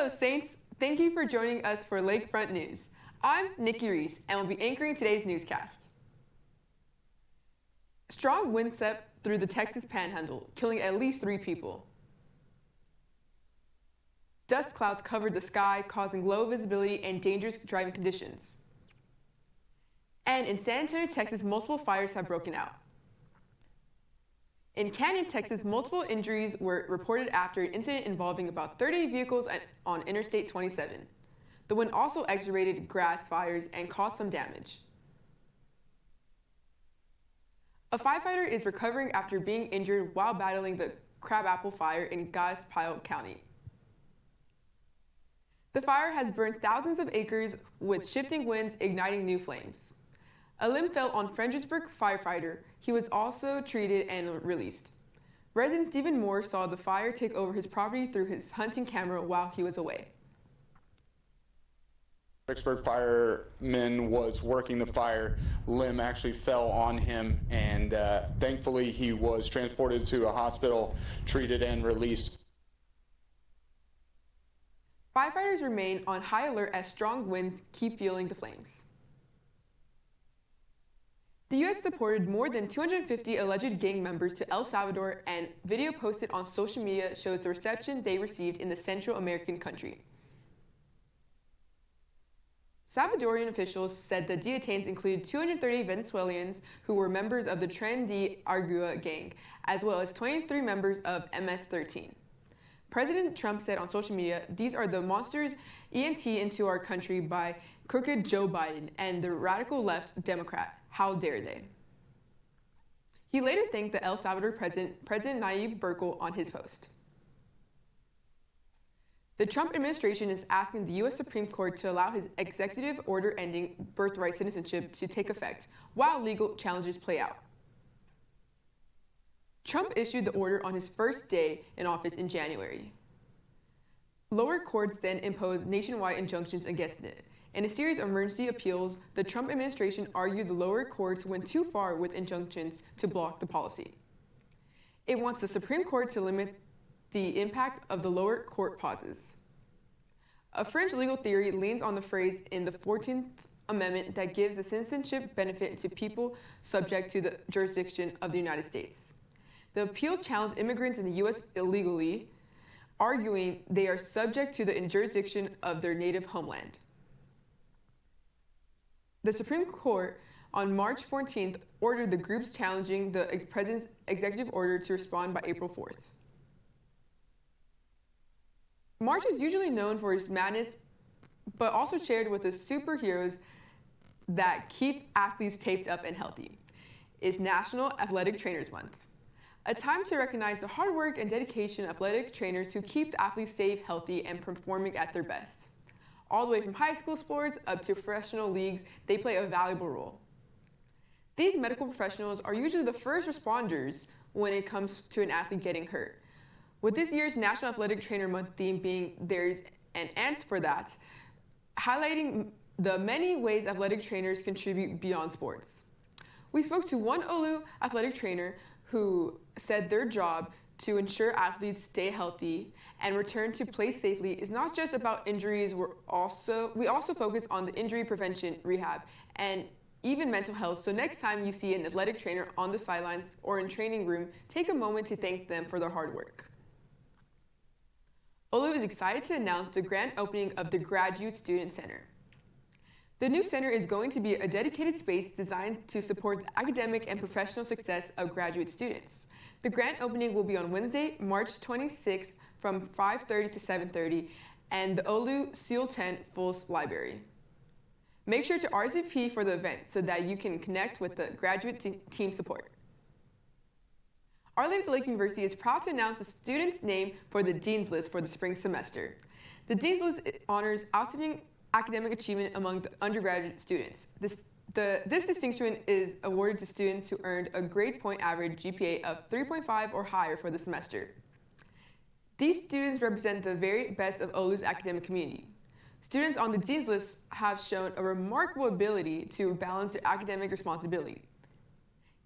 Hello, Saints. Thank you for joining us for Lakefront News. I'm Nikki Reese, and will be anchoring today's newscast. Strong wind swept through the Texas Panhandle, killing at least 3 people. Dust clouds covered the sky, causing low visibility and dangerous driving conditions. And in San Antonio, Texas, multiple fires have broken out. In Canyon, Texas, multiple injuries were reported after an incident involving about 30 vehicles on Interstate 27. The wind also exacerbated grass fires and caused some damage. A firefighter is recovering after being injured while battling the crabapple fire in Gaspile County. The fire has burned thousands of acres, with shifting winds igniting new flames. A limb fell on Fredericksburg firefighter. He was also treated and released. Resident Stephen Moore saw the fire take over his property through his hunting camera while he was away. Fredericksburg fireman was working the fire. Limb actually fell on him, and thankfully he was transported to a hospital, treated, and released. Firefighters remain on high alert as strong winds keep fueling the flames. The U.S. deported more than 250 alleged gang members to El Salvador, and video posted on social media shows the reception they received in the Central American country. Salvadorian officials said the detainees included 230 Venezuelans who were members of the Tren de Aragua gang, as well as 23 members of MS-13. President Trump said on social media, "These are the monsters ENT into our country by crooked Joe Biden and the radical left Democrat. How dare they?" He later thanked the El Salvador President Nayib Bukele on his post. The Trump administration is asking the U.S. Supreme Court to allow his executive order ending birthright citizenship to take effect while legal challenges play out. Trump issued the order on his first day in office in January. Lower courts then imposed nationwide injunctions against it. In a series of emergency appeals, the Trump administration argued the lower courts went too far with injunctions to block the policy. It wants the Supreme Court to limit the impact of the lower court pauses. A fringe legal theory leans on the phrase in the 14th Amendment that gives the citizenship benefit to people subject to the jurisdiction of the United States. The appeal challenged immigrants in the U.S. illegally, arguing they are subject to the jurisdiction of their native homeland. The Supreme Court on March 14th ordered the groups challenging the president's executive order to respond by April 4th. March is usually known for its madness, but also shared with the superheroes that keep athletes taped up and healthy. It's National Athletic Trainers Month, a time to recognize the hard work and dedication of athletic trainers who keep the athletes safe, healthy, and performing at their best. All the way from high school sports up to professional leagues, they play a valuable role. These medical professionals are usually the first responders when it comes to an athlete getting hurt. With this year's National Athletic Trainer Month theme being "There's an Ant for That," highlighting the many ways athletic trainers contribute beyond sports. We spoke to one Olu athletic trainer who said their job to ensure athletes stay healthy and return to play safely is not just about injuries. We also focus on the injury prevention, rehab, and even mental health. So next time you see an athletic trainer on the sidelines or in training room, take a moment to thank them for their hard work. Olu is excited to announce the grand opening of the Graduate Student Center. The new center is going to be a dedicated space designed to support the academic and professional success of graduate students. The grand opening will be on Wednesday, March 26th from 5:30 to 7:30, and the Olu Seal Tent Fulls Library. Make sure to RSVP for the event so that you can connect with the graduate team support. Our Lady of the Lake University is proud to announce the student's name for the Dean's List for the spring semester. The Dean's List honors outstanding academic achievement among the undergraduate students. This distinction is awarded to students who earned a grade point average GPA of 3.5 or higher for the semester. These students represent the very best of Olu's academic community. Students on the Dean's List have shown a remarkable ability to balance their academic responsibility.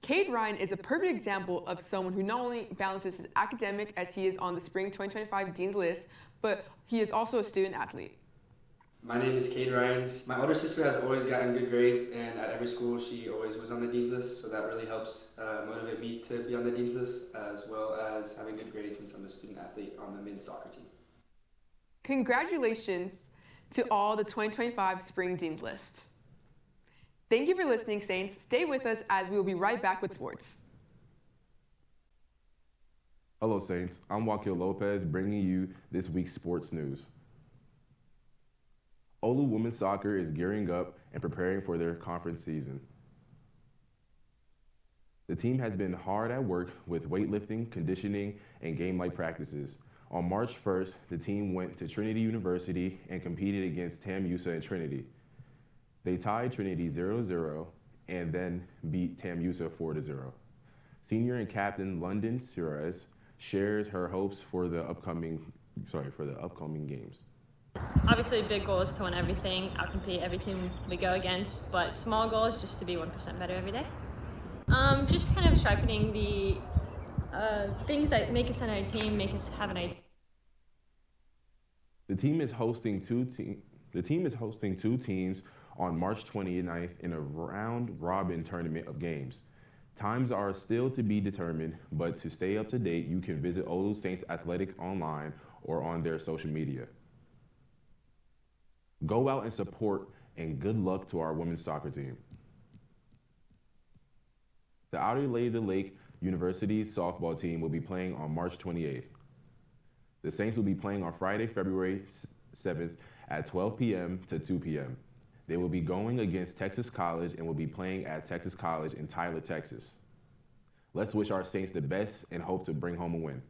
Cade Ryan is a perfect example of someone who not only balances his academic as he is on the spring 2025 Dean's List, but he is also a student athlete. My name is Cade Ryans. My older sister has always gotten good grades, and at every school she always was on the Dean's List, so that really helps motivate me to be on the Dean's List, as well as having good grades since I'm a student athlete on the men's soccer team. Congratulations to all the 2025 Spring Dean's List. Thank you for listening, Saints. Stay with us as we will be right back with sports. Hello, Saints. I'm Joaquin Lopez, bringing you this week's sports news. Olu women's soccer is gearing up and preparing for their conference season. The team has been hard at work with weightlifting, conditioning, and game-like practices. On March 1st, the team went to Trinity University and competed against TAMUSA and Trinity. They tied Trinity 0-0 and then beat TAMUSA 4-0. Senior and captain London Suarez shares her hopes for the upcoming games. Obviously, big goal is to win everything, outcompete every team we go against, but small goal is just to be 1% better every day. Just kind of sharpening the things that make us on our team, make us have an idea. The team is hosting two teams on March 29th in a round-robin tournament of games. Times are still to be determined, but to stay up to date, you can visit Olu Saints Athletic online or on their social media. Go out and support, and good luck to our women's soccer team. The Adelaide Lake University softball team will be playing on March 28th. The Saints will be playing on Friday, February 7th at 12 p.m. to 2 p.m. They will be going against Texas College and will be playing at Texas College in Tyler, Texas. Let's wish our Saints the best and hope to bring home a win.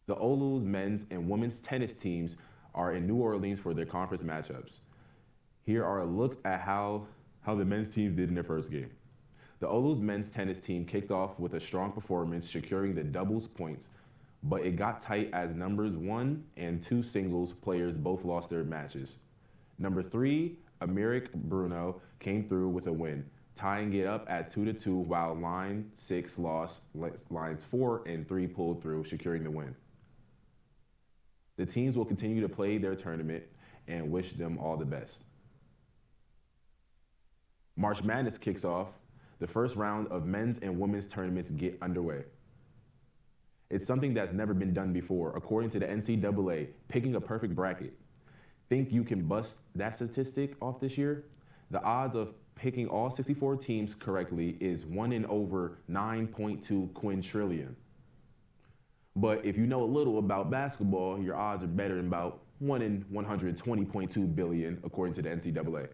The Olu's men's and women's tennis teams are in New Orleans for their conference matchups. Here are a look at how the men's team did in their first game. The Olu's men's tennis team kicked off with a strong performance, securing the doubles points, but it got tight as numbers 1 and 2 singles players both lost their matches. Number 3, Americ Bruno, came through with a win, tying it up at 2-2, while line 6 lost, lines 4 and 3 pulled through, securing the win. The teams will continue to play their tournament and wish them all the best. March Madness kicks off. The first round of men's and women's tournaments get underway. It's something that's never been done before, according to the NCAA, picking a perfect bracket. Think you can bust that statistic off this year? The odds of picking all 64 teams correctly is 1 in over 9.2 quintillion. But if you know a little about basketball, your odds are better than about 1 in 120.2 billion, according to the NCAA.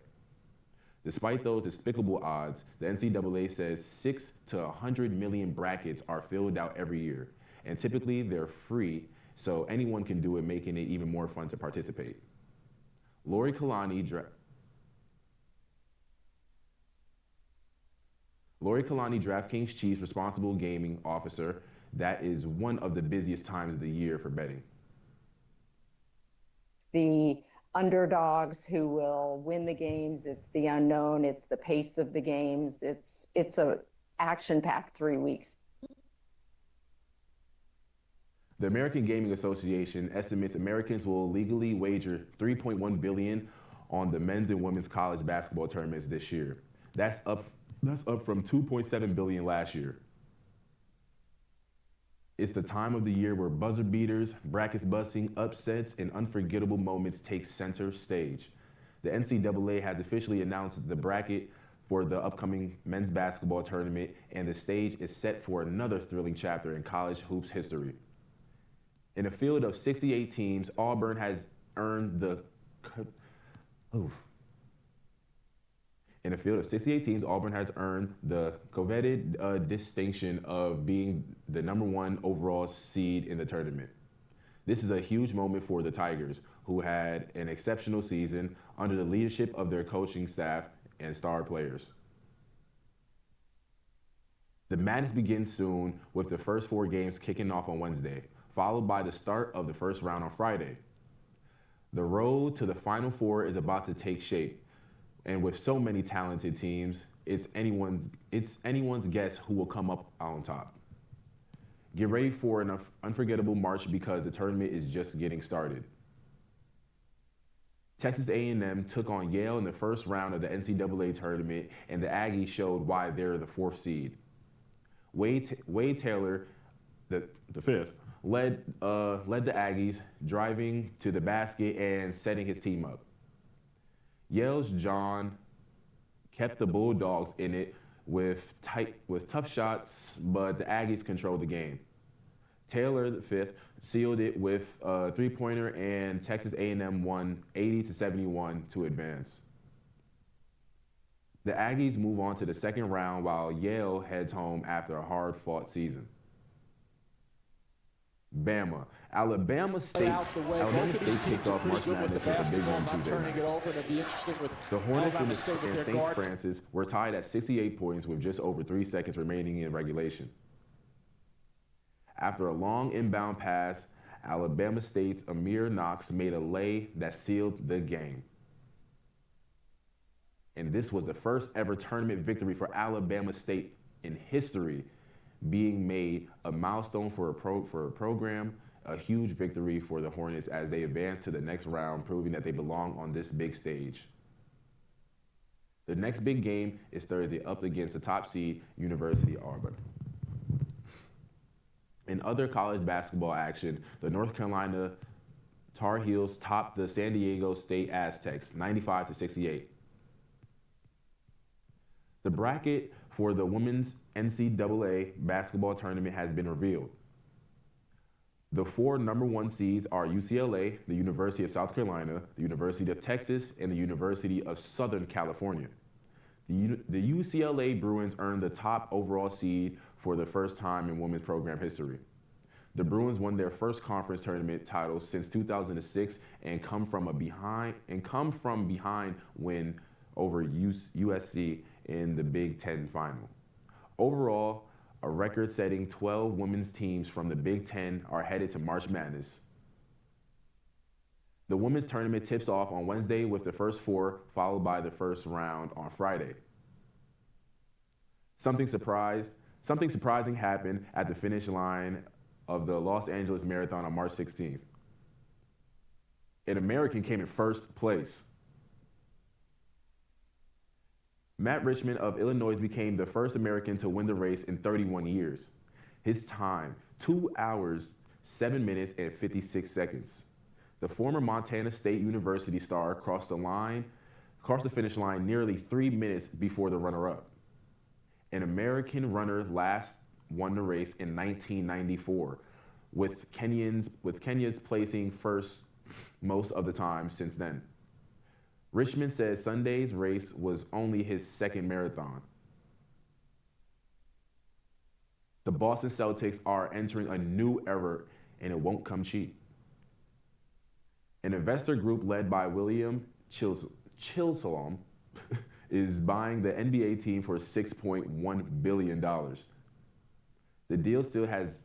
Despite those despicable odds, the NCAA says 6 to 100 million brackets are filled out every year, and typically they're free, so anyone can do it, making it even more fun to participate. Lori Kalani, DraftKings Chief's responsible gaming officer, that is one of the busiest times of the year for betting. The underdogs who will win the games, it's the unknown, it's the pace of the games, it's a action-packed 3 weeks. The American Gaming Association estimates Americans will legally wager $3.1 billion on the men's and women's college basketball tournaments this year. That's up from $2.7 billion last year. It's the time of the year where buzzer beaters, brackets busting, upsets, and unforgettable moments take center stage. The NCAA has officially announced the bracket for the upcoming men's basketball tournament, and the stage is set for another thrilling chapter in college hoops history. In a field of 68 teams, Auburn has earned the coveted distinction of being the #1 overall seed in the tournament. This is a huge moment for the Tigers, who had an exceptional season under the leadership of their coaching staff and star players. The madness begins soon, with the first 4 games kicking off on Wednesday, followed by the start of the first round on Friday. The road to the Final Four is about to take shape, and with so many talented teams, it's anyone's guess who will come up on top. Get ready for an unforgettable March because the tournament is just getting started. Texas A&M took on Yale in the first round of the NCAA tournament, and the Aggies showed why they're the 4th seed. Wade Taylor, the 5th, led the Aggies, driving to the basket and setting his team up. Yale's John kept the Bulldogs in it with tough shots, but the Aggies controlled the game. Taylor, the 5th, sealed it with a three-pointer, and Texas A&M won 80-71 to advance. The Aggies move on to the second round while Yale heads home after a hard-fought season. Bama. Alabama State kicked off March Madness with a big win Tuesday night. The Hornets and St. Francis were tied at 68 points with just over 3 seconds remaining in regulation. After a long inbound pass, Alabama State's Amir Knox made a lay that sealed the game. And this was the first ever tournament victory for Alabama State in history, being made a milestone for a program, a huge victory for the Hornets as they advance to the next round, proving that they belong on this big stage. The next big game is Thursday up against the top seed, University of Auburn. In other college basketball action, the North Carolina Tar Heels topped the San Diego State Aztecs 95-68. The bracket for the women's NCAA basketball tournament has been revealed. The 4 number 1 seeds are UCLA, the University of South Carolina, the University of Texas, and the University of Southern California. The UCLA Bruins earned the top overall seed for the first time in women's program history. The Bruins won their first conference tournament title since 2006 and come from behind win over USC in the Big Ten final. Overall, a record-setting 12 women's teams from the Big Ten are headed to March Madness. The women's tournament tips off on Wednesday with the first 4, followed by the first round on Friday. Something surprising happened at the finish line of the Los Angeles Marathon on March 16th. An American came in first place. Matt Richmond of Illinois became the first American to win the race in 31 years. His time, 2 hours, 7 minutes, and 56 seconds. The former Montana State University star crossed the finish line nearly 3 minutes before the runner-up. An American runner last won the race in 1994, with Kenya's placing first most of the time since then. Richmond says Sunday's race was only his second marathon. The Boston Celtics are entering a new era, and it won't come cheap. An investor group led by William Chilsolom is buying the NBA team for $6.1 billion. The deal has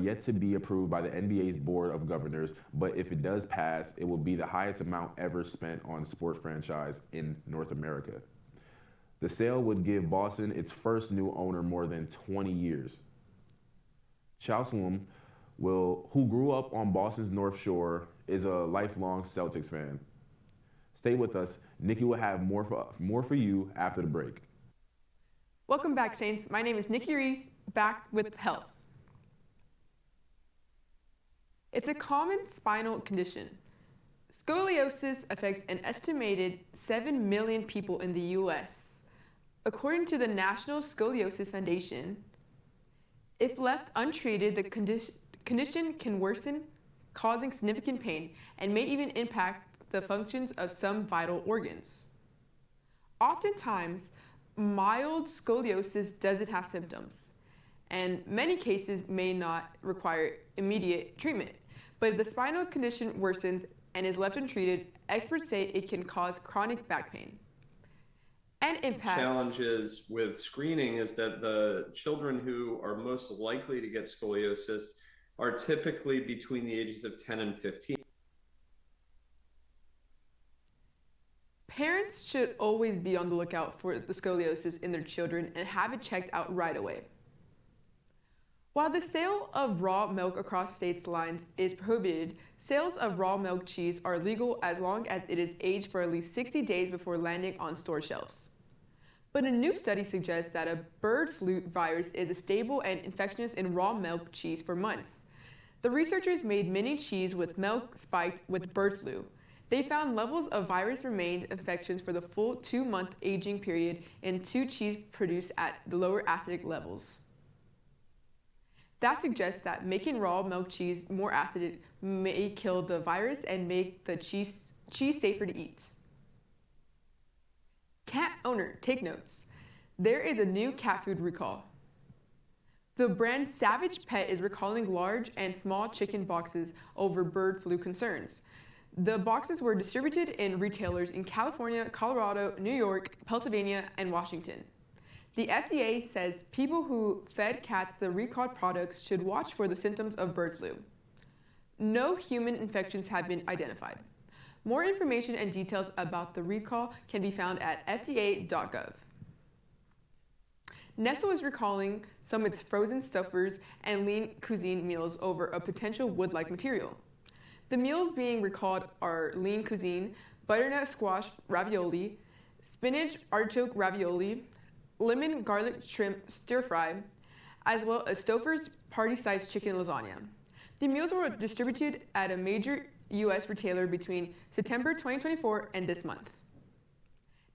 yet to be approved by the NBA's Board of Governors, but if it does pass, it will be the highest amount ever spent on a sport franchise in North America. The sale would give Boston its first new owner more than 20 years. Chilsolom, who grew up on Boston's North Shore, is a lifelong Celtics fan. Stay with us. Nikki will have more for you after the break. Welcome back, Saints. My name is Nikki Reese, back with health. It's a common spinal condition. Scoliosis affects an estimated 7 million people in the U.S. According to the National Scoliosis Foundation, if left untreated, the condition can worsen, causing significant pain, and may even impact the functions of some vital organs. Oftentimes, mild scoliosis doesn't have symptoms, and many cases may not require immediate treatment. But if the spinal condition worsens and is left untreated, experts say it can cause chronic back pain. And impacts. Challenges with screening is that the children who are most likely to get scoliosis are typically between the ages of 10 and 15. Parents should always be on the lookout for the scoliosis in their children and have it checked out right away. While the sale of raw milk across states lines is prohibited, sales of raw milk cheese are legal as long as it is aged for at least 60 days before landing on store shelves. But a new study suggests that a bird flu virus is stable and infectious in raw milk cheese for months. The researchers made mini cheese with milk spiked with bird flu. They found levels of virus remained infections for the full 2-month aging period in 2 cheese produced at the lower acidic levels. That suggests that making raw milk cheese more acidic may kill the virus and make the cheese safer to eat. Cat owner, take notes. There is a new cat food recall. The brand Savage Pet is recalling large and small chicken boxes over bird flu concerns. The boxes were distributed in retailers in California, Colorado, New York, Pennsylvania, and Washington. The FDA says people who fed cats the recalled products should watch for the symptoms of bird flu. No human infections have been identified. More information and details about the recall can be found at fda.gov. Nestle is recalling some of its frozen stuffers and lean cuisine meals over a potential wood-like material. The meals being recalled are lean cuisine, butternut squash ravioli, spinach artichoke ravioli, lemon garlic shrimp stir fry, as well as Stouffer's party-sized chicken lasagna. The meals were distributed at a major U.S. retailer between September 2024 and this month.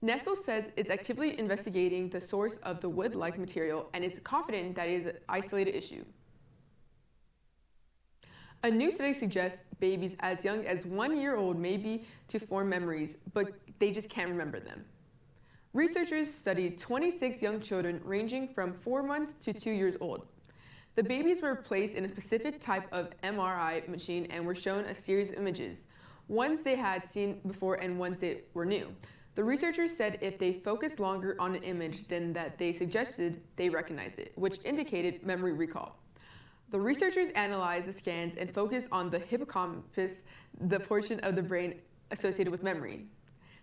Nestle says it's actively investigating the source of the wood-like material and is confident that it is an isolated issue. A new study suggests babies as young as 1 year old may be to form memories, but they just can't remember them. Researchers studied 26 young children ranging from 4 months to 2 years old. The babies were placed in a specific type of MRI machine and were shown a series of images, ones they had seen before and ones that were new. The researchers said if they focused longer on an image than that they suggested, they recognized it, which indicated memory recall. The researchers analyzed the scans and focused on the hippocampus, the portion of the brain associated with memory.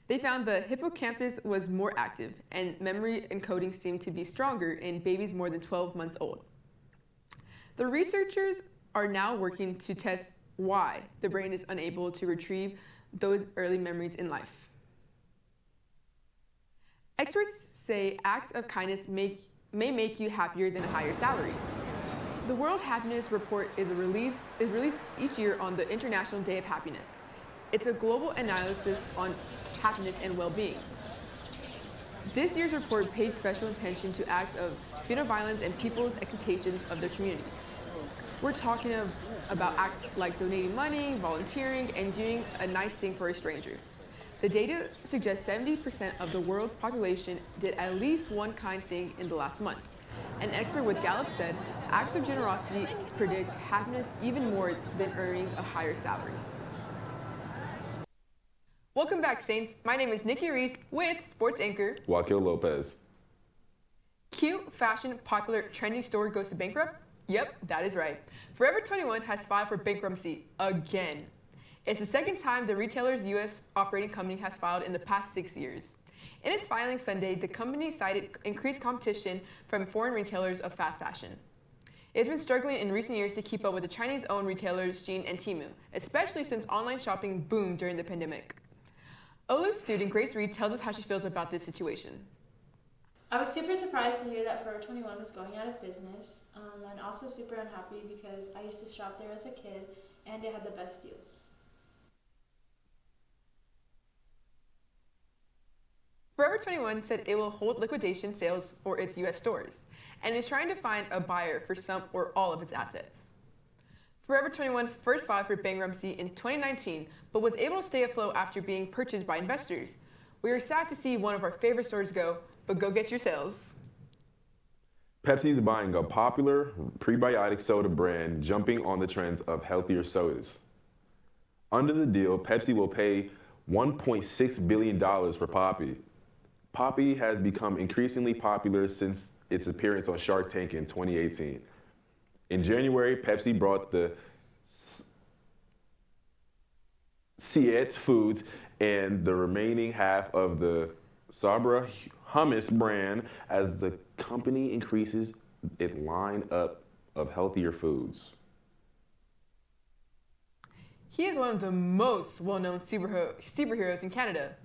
They found the hippocampus was more active, and memory encoding seemed to be stronger in babies more than 12 months old. The researchers are now working to test why the brain is unable to retrieve those early memories in life. Experts say acts of kindness may make you happier than a higher salary. The World Happiness Report is released each year on the International Day of Happiness. It's a global analysis on happiness and well-being. This year's report paid special attention to acts of violence and people's expectations of their communities. We're talking about acts like donating money, volunteering, and doing a nice thing for a stranger. The data suggests 70% of the world's population did at least one kind thing in the last month. An expert with Gallup said acts of generosity predict happiness even more than earning a higher salary. Welcome back, Saints. My name is Nikki Reese with sports anchor Joaquin Lopez. Cute, fashion, popular, trendy store goes to bankrupt? Yep, that is right. Forever 21 has filed for bankruptcy again. It's the second time the retailer's U.S. operating company has filed in the past 6 years. In its filing Sunday, the company cited increased competition from foreign retailers of fast fashion. It's been struggling in recent years to keep up with the Chinese-owned retailers Shein and Temu, especially since online shopping boomed during the pandemic. Olu student Grace Reed tells us how she feels about this situation. I was super surprised to hear that Forever 21 was going out of business, and also super unhappy because I used to shop there as a kid and it had the best deals. Forever 21 said it will hold liquidation sales for its U.S. stores and is trying to find a buyer for some or all of its assets. Forever 21 first filed for bankruptcy in 2019, but was able to stay afloat after being purchased by investors. We are sad to see one of our favorite stores go, but go get your sales. Pepsi is buying a popular prebiotic soda brand, jumping on the trends of healthier sodas. Under the deal, Pepsi will pay $1.6 billion for Poppy. Poppy has become increasingly popular since its appearance on Shark Tank in 2018. In January, Pepsi brought the Siete Foods and the remaining half of the Sabra hummus brand as the company increases its lineup of healthier foods. He is one of the most well-known superheroes in Canada.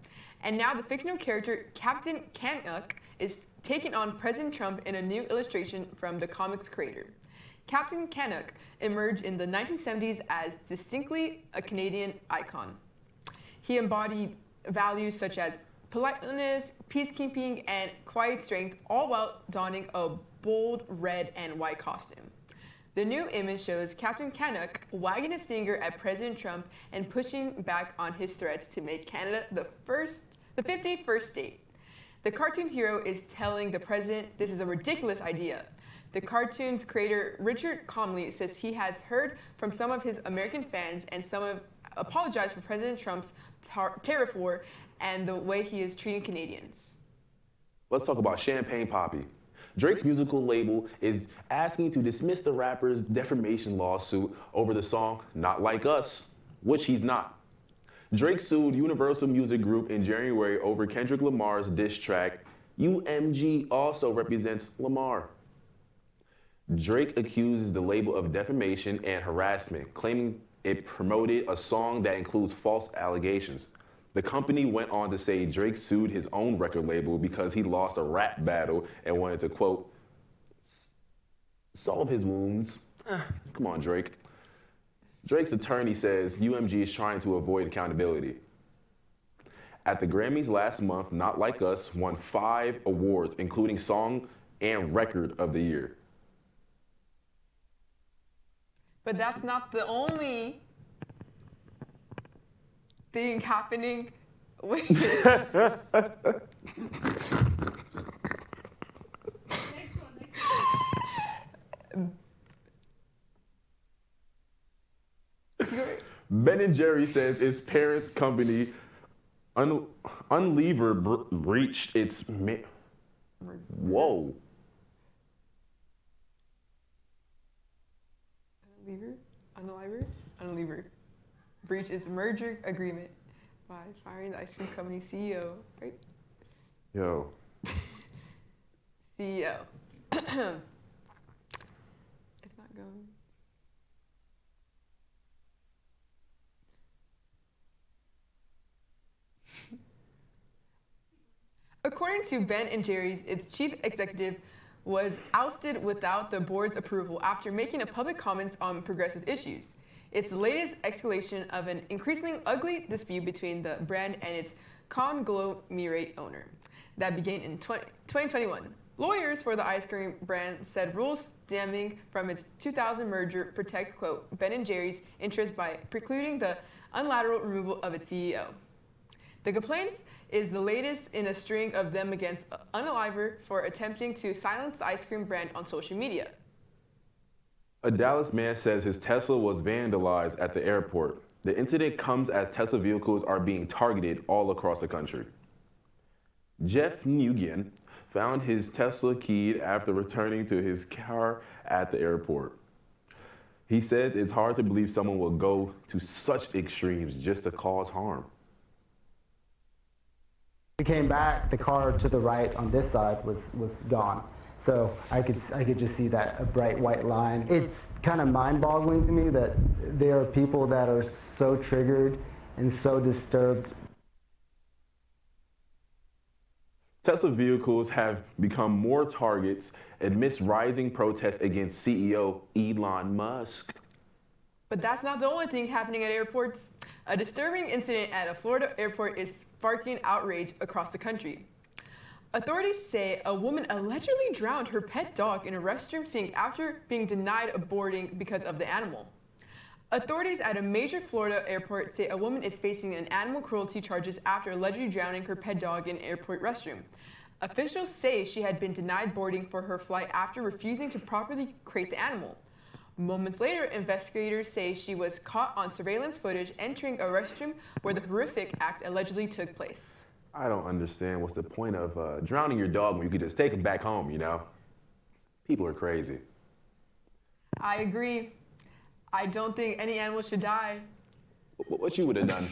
And now the fictional character Captain Canuck is taking on President Trump in a new illustration from the comics creator. Captain Canuck emerged in the 1970s as distinctly a Canadian icon. He embodied values such as politeness, peacekeeping, and quiet strength, all while donning a bold red and white costume. The new image shows Captain Canuck wagging his finger at President Trump and pushing back on his threats to make Canada the 51st state. The cartoon hero is telling the president this is a ridiculous idea. The cartoon's creator, Richard Comley, says he has heard from some of his American fans and some have apologized for President Trump's tariff war and the way he is treating Canadians. Let's talk about Champagne Poppy. Drake's musical label is asking to dismiss the rapper's defamation lawsuit over the song Not Like Us, which he's not. Drake sued Universal Music Group in January over Kendrick Lamar's diss track. UMG also represents Lamar. Drake accuses the label of defamation and harassment, claiming it promoted a song that includes false allegations. The company went on to say Drake sued his own record label because he lost a rap battle and wanted to, quote, solve his wounds. Come on, Drake. Drake's attorney says UMG is trying to avoid accountability. At the Grammys last month, Not Like Us won 5 awards, including Song and Record of the Year. But that's not the only thing happening with Ben & Jerry says its parent company Unilever breached its Whoa. Unilever breached its merger agreement by firing the ice cream company CEO, right? Yo. CEO. It's not going. According to Ben & Jerry's, its chief executive was ousted without the board's approval after making a public comments on progressive issues. It's the latest escalation of an increasingly ugly dispute between the brand and its conglomerate owner that began in 2021. Lawyers for the ice cream brand said rules stemming from its 2000 merger protect, quote, Ben & Jerry's interest by precluding the unilateral removal of its CEO. The complaints is the latest in a string of them against Unilever for attempting to silence the ice cream brand on social media. A Dallas man says his Tesla was vandalized at the airport. The incident comes as Tesla vehicles are being targeted all across the country. Jeff Nguyen found his Tesla keyed after returning to his car at the airport. He says it's hard to believe someone will go to such extremes just to cause harm. We came back, the car to the right on this side was gone. So I could just see that a bright white line. It's kind of mind-boggling to me that there are people that are so triggered and so disturbed. Tesla vehicles have become more targets amidst rising protests against CEO Elon Musk. But that's not the only thing happening at airports. A disturbing incident at a Florida airport is sparking outrage across the country. Authorities say a woman allegedly drowned her pet dog in a restroom sink after being denied a boarding because of the animal. Authorities at a major Florida airport say a woman is facing an animal cruelty charges after allegedly drowning her pet dog in an airport restroom. Officials say she had been denied boarding for her flight after refusing to properly crate the animal. Moments later, investigators say she was caught on surveillance footage entering a restroom where the horrific act allegedly took place. I don't understand what's the point of drowning your dog when you could just take him back home, you know? People are crazy. I agree. I don't think any animal should die. What you would have done?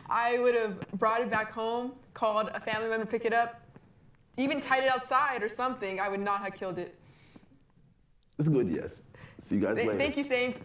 I would have brought it back home, called a family member to pick it up, even tied it outside or something. I would not have killed it. It's good, yes. See you guys later. Thank you, Saints.